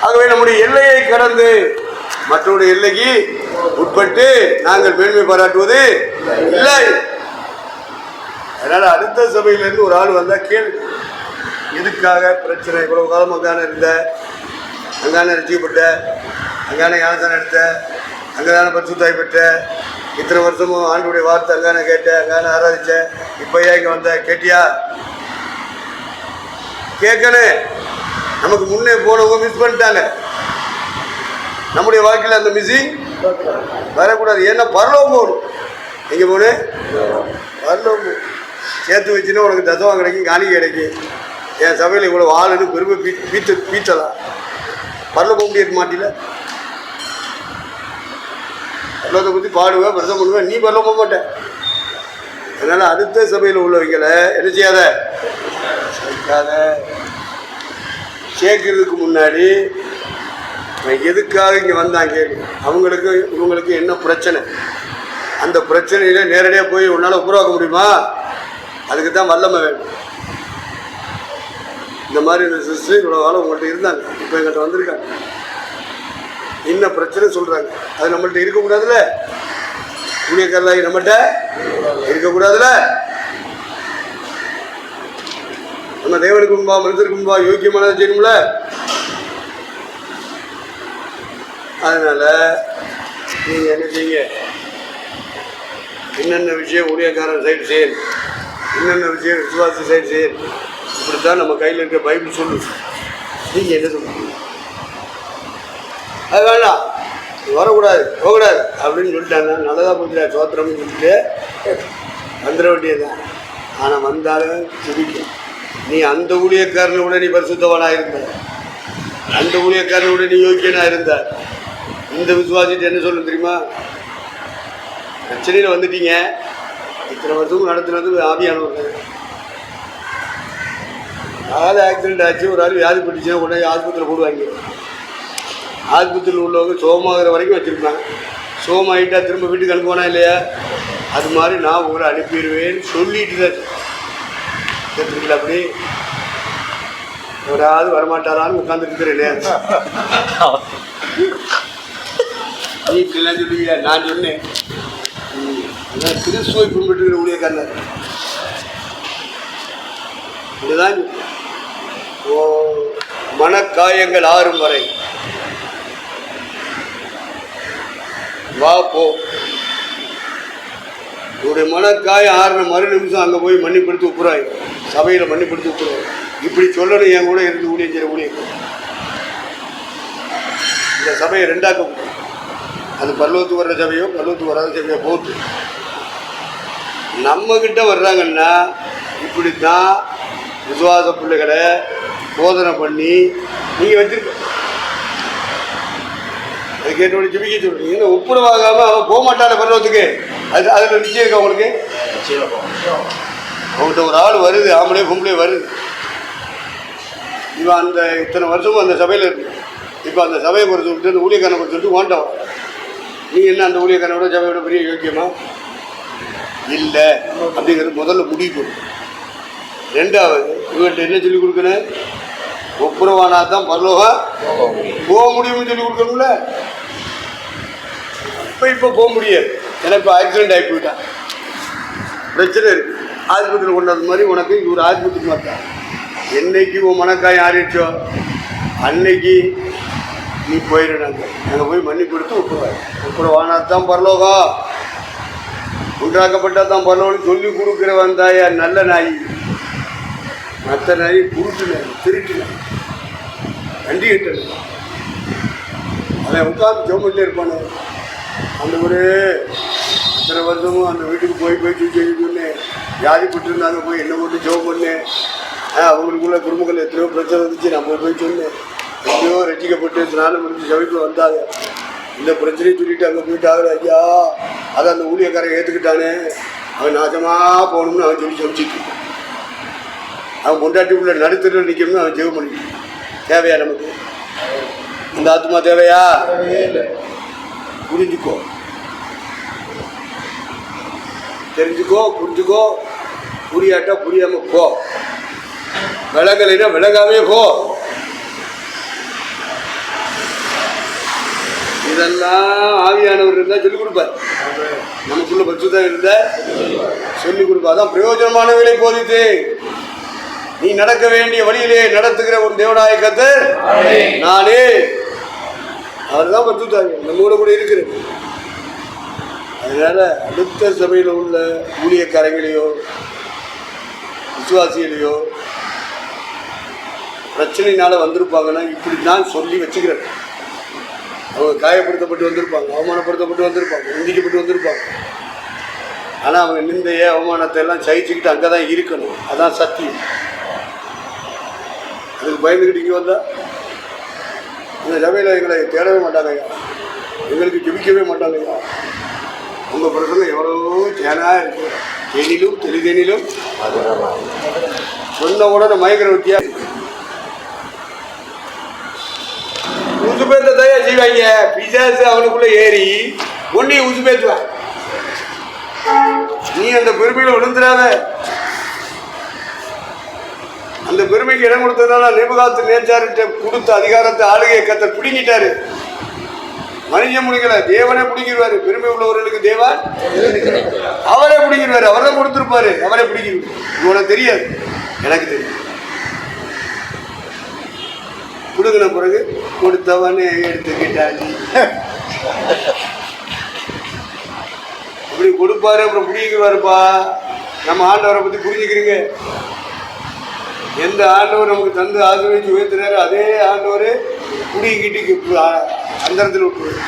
ஆகவே நம்முடைய எல்லையை கடந்து மற்றவருடைய எல்லைக்கு உட்பட்டு நாங்கள் மேன்மை பாராட்டுவது இல்லை. அதனால அடுத்த சபையிலிருந்து ஒரு ஆள் வந்தா கேள்வி, எதுக்காக பிரச்சனை, இவ்வளவு காலம் அங்கான இருந்த, அங்கான ரசிக்கப்பட்ட, அங்கான ஞானசானம் எடுத்த, அங்கதான பரிசுத்தாய் பெற்ற, இத்தனை வருஷமும் ஆண்டுடைய வார்த்தை அங்கான கேட்ட, அங்கான ஆராதிச்ச, இப்பயா இங்க வந்த கேட்டியா? கேட்கணும். நமக்கு முன்னே போனவங்க மிஸ் பண்ணிட்டாங்க. நம்முடைய வாழ்க்கையில் அந்த மிஸ்ஸிங் வரக்கூடாது. ஏன்னா பரலோகம் போகணும். எங்கே போகணும்? பரலோகம். சேர்த்து வச்சுன்னா உனக்கு தசவம் கிடைக்கும், காணிக்கை கிடைக்கும். என் சபையில் இவ்வளோ ஆளுன்னு பெருமை பீத்தலாம். பரலோகம் போக முடியாது மாட்டில. பரலோகத்தை பற்றி பாடுவேன், பிரதம் பண்ணுவேன், நீ பரலோகம் போக மாட்டேன். அதனால் அடுத்த சபையில் உள்ளவங்களை என்ன செய்யாத, சேர்க்காத. சேர்க்கறதுக்கு முன்னாடி எதுக்காக இங்கே வந்தாங்க, அவங்களுக்கு இவங்களுக்கு என்ன பிரச்சனை, அந்த பிரச்சனையில நேரடியாக போய் உன்னால் உருவாக்க முடியுமா? அதுக்கு தான் வல்லமை வேணும். இந்த மாதிரி இந்த சிஸ்டர் இவ்வளோ காலம் உங்கள்கிட்ட இருந்தாங்க, இப்போ எங்கள்கிட்ட வந்திருக்காங்க, என்ன பிரச்சனை சொல்கிறாங்க, அது நம்மள்கிட்ட இருக்கக்கூடாதுல்ல? ஊழியக்காரலாகி நம்மகிட்ட இருக்கக்கூடாதுல்ல? நம்ம தேவனுக்கு முன்பா மனிதருக்கு முன்பா யோக்கியமானதை செய்யணும்ல? அதனால நீங்கள் என்ன செய்யுங்க, என்னென்ன விஷயம் ஊழியக்காரன் சைடு செய்யணும், என்னென்ன விஷயம் விசுவாசி சைடு செய்யணும், இப்படித்தான் நம்ம கையில் இருக்க பைபிள் சொல்லு. நீங்கள் என்ன சொல்லுங்க? அது வேண்டாம், வரக்கூடாது, போகக்கூடாது அப்படின்னு சொல்லிட்டாங்க. நல்லதாக போச்சுடா சோத்திரம்னு சொல்லிட்டு வந்துட வேண்டியதுதான். ஆனால் வந்தாலும் சிரிக்கும். நீ அந்த ஊழியக்காரனை விட நீ பரிசுத்தவனாக இருந்த, அந்த ஊழியக்காரனை விட நீ யோக்கியனாக இருந்த. இந்த விசுவாசிட்டு என்ன சொல்லணும் தெரியுமா? பிரச்சனையில் வந்துட்டீங்க, இத்தனை வருஷமும் நடத்துனது ஆவியானவர். அதாவது ஆக்சிடென்ட் ஆச்சு, ஒரு ஆள் வியாதி பட்டுச்சுன்னா உடனே ஆஸ்பத்திரியில் போடுவாங்க. ஆஸ்பத்திரியில் உள்ளவங்க சோமாகிற வரைக்கும் வச்சுருப்பாங்க. சோமாயிட்டா திரும்ப வீட்டுக்கு அனுப்புவானா இல்லையா? அது மாதிரி நான் உங்களை அனுப்பிடுவேன்னு சொல்லிட்டு தான் கேட்டுருக்கல. அப்படி ஒரு ஆள் வரமாட்டாரான்னு உட்காந்துட்டு இருக்கிறேன். நீ இப்படிலாம் சொல்லுவீங்க, நான் சொன்னேன். கிறிஸ்துவை பின்பற்றுகிற ஊழியக்காரர் இதுதான். மனக்காயங்கள் ஆறும் வரை வா போ. உடைய மனக்காயம் ஆறுன மறு நிமிஷம் அங்கே போய் மன்னிப்படுத்தி உப்புறாய், சபையில் மன்னிப்படுத்தி உப்புறாய். இப்படி சொல்லணும். என் கூட இருந்து ஊழியம் செய்கிற ஊழியர்கள் இந்த சபையை ரெண்டாக்க முடியும். அது பரலோகத்துக்கு வர்ற சபையோ பரலோகத்துக்கு வராத சபையோ போட்டு நம்மக்கிட்ட வர்றாங்கன்னா இப்படித்தான் விசுவாச பிள்ளைகளை போதனை பண்ணி நீங்கள் வச்சுருக்க. அது கேட்டோட ஜிபிக்க சொல்கிறீங்க. இன்னும் ஒப்புரவாகாமல் அவன் போக மாட்டான பருவத்துக்கு. அது அதில் நிச்சயம் இருக்கா உங்களுக்கு? அவங்கள்ட்ட ஒரு ஆள் வருது, ஆம்பளே பொம்பளே வருது. இவன் அந்த இத்தனை வருஷமும் அந்த சபையில் இருக்கு. இப்போ அந்த சபையை குறித்து விட்டு அந்த ஊழியக்காரனை குறித்து சொல்லிட்டு வாண்டவன். நீ என்ன அந்த ஊழியக்காரனோட சபையோட பெரிய யோக்கியமா இல்லை அப்படிங்கிறது முதல்ல முடிவு கொடுக்கும். ரெண்டாவது, இவர்கிட்ட என்ன சொல்லிக் கொடுக்கணும்? ஒப்புரவானா தான் பரலோகம் போக முடியும்னு சொல்லி கொடுக்கணும்ல. இப்போ போக முடியாது. எனக்கு இப்போ ஆக்சிடென்ட் ஆகி போயிட்டான், பிரச்சனை இருக்கு, ஆஸ்பத்திரியில் கொண்டாது மாதிரி உனக்கு இது ஒரு ஆஸ்பத்திரி மாட்டான். என்னைக்கு உன் மனக்காயம் ஆறிடுச்சோ அன்னைக்கு நீ போயிடுறாங்க. நாங்கள் போய் மன்னிப்படுத்து ஒப்புரவானா தான் பரலோகம், உண்டாக்கப்பட்டால் தான் பரலோகம்னு சொல்லி கொடுக்குறவன் தாயா நல்ல நாய். மற்ற நாய் குருட்டு நாய், திருட்டு நாய், வண்டி கிட்ட அவன் உட்காந்து ஜோமிட்டே இருப்பானே. அந்த ஒரு இத்தனை வருஷமும் அந்த வீட்டுக்கு போய் சொன்னேன். வியாதிப்பட்டு இருந்தாங்க, போய் என்ன போட்டு ஜோம் பண்ணேன். அவங்களுக்குள்ள குடும்பங்கள் எத்தனையோ பிரச்சனை வந்துச்சு. நான் போய் சொன்னேன். எப்படியோ ரசிக்கப்பட்டு ஸ்நானம் முடிஞ்சு சபைக்கு வந்தாங்க. இந்த பிரச்சனையை சொல்லிட்டு அங்கே போயிட்டாங்க. ஐயா அதை அந்த ஊழியக்காரன் ஏற்றுக்கிட்டானே, அவன் நாசமாக போகணும்னு அவன் சொல்லி சமைச்சிட்டு அவன் பொண்டாட்டி உள்ள நடுத்தரில் நிற்கணும்னு அவன் ஜெபம் பண்ணிட்டு. தேவையா நமக்கு இந்த ஆத்மா? தேவையா? புரிஞ்சுக்கோ, தெரிஞ்சுக்கோ, புரிஞ்சுக்கோ. புரியாட்டா புரியாம போ, விளங்கலைன்னா விளங்காமே போ. இதெல்லாம் ஆவியானவர் இருந்தால் சொல்லிக் கொடுப்பார். நமக்குள்ள பரிசுத்தம் இருந்தால் சொல்லிக் கொடுப்பார். அதான் பிரயோஜனமானவர்களை போதித்து நீ நடக்க வேண்டிய வழியிலே நடத்துகிற ஒரு தேவனாய கர்த்தர் நானே. அவர் தான் பரிசுத்தம் நம்ம கூட இருக்கிறது. அதனால அடுத்த சபையில் உள்ள ஊழியக்காரங்களையோ விசுவாசிகளையோ பிரச்சனையினால வந்திருப்பாங்கன்னா இப்படி தான் சொல்லி வச்சுக்கிறேன். அவங்க காயப்படுத்தப்பட்டு வந்திருப்பாங்க, அவமானப்படுத்தப்பட்டு வந்திருப்பாங்க, நிந்திக்கப்பட்டு வந்திருப்பாங்க. ஆனால் அவங்க நிந்தைய அவமானத்தை எல்லாம் சகிச்சுக்கிட்டு அங்கே தான் இருக்கணும். அதான் சத்தியம். அதுக்கு பயந்துக்கிட்டு இங்கே வந்தால் இந்த சபையில் எங்களை தேடவே மாட்டாங்கய்யா, எங்களுக்கு ஜெபிக்கவே மாட்டாங்கய்யா. உங்கள் பிரசங்கம் எவ்வளோ தேனாக இருக்கு, தேனிலும் தெளிதேனிலும் சொன்ன உடனே மயக்கிற வித்தியா உசு பேத்த தயா செய்வாங்க. பிசாசு அவனுக்குள்ள ஏறி ஒன்னையும் உசு பேத்துவான். நீ அந்த பெருமையில விழுந்துடாத. அந்த பெருமைக்கு இடம் கொடுத்ததுனால நேபுகாத்து நேச்சார்கிட்ட கொடுத்த அதிகாரத்தை ஆளுகையை கர்த்தர் பிடிங்கிட்டாரு. மனுஷன் முடிக்கல, தேவனே பிடிக்கிடுவாரு. பெருமை உள்ளவர்களுக்கு தேவன் அவரே பிடிக்கிடுவாரு. அவர்தான் கொடுத்துருப்பாரு, அவரே பிடிக்கிடுவாரு. இது உனக்கு தெரியாது, எனக்கு தெரியும். கொடுக்கின பிறகு கொடுத்தவனே எடுத்துக்கிட்டாச்சு. இப்படி கொடுப்பாரு, அப்புறம் பிடிக்குவாருப்பா. நம்ம ஆண்டவரை பற்றி புரிஞ்சுக்கிறீங்க. எந்த ஆண்டவர் நமக்கு தந்து ஆசீர்வதிச்சு உயர்த்துறாரு, அதே ஆண்டவர் குடிக்கிட்டு அந்தரத்தில் விட்டுருவாரு.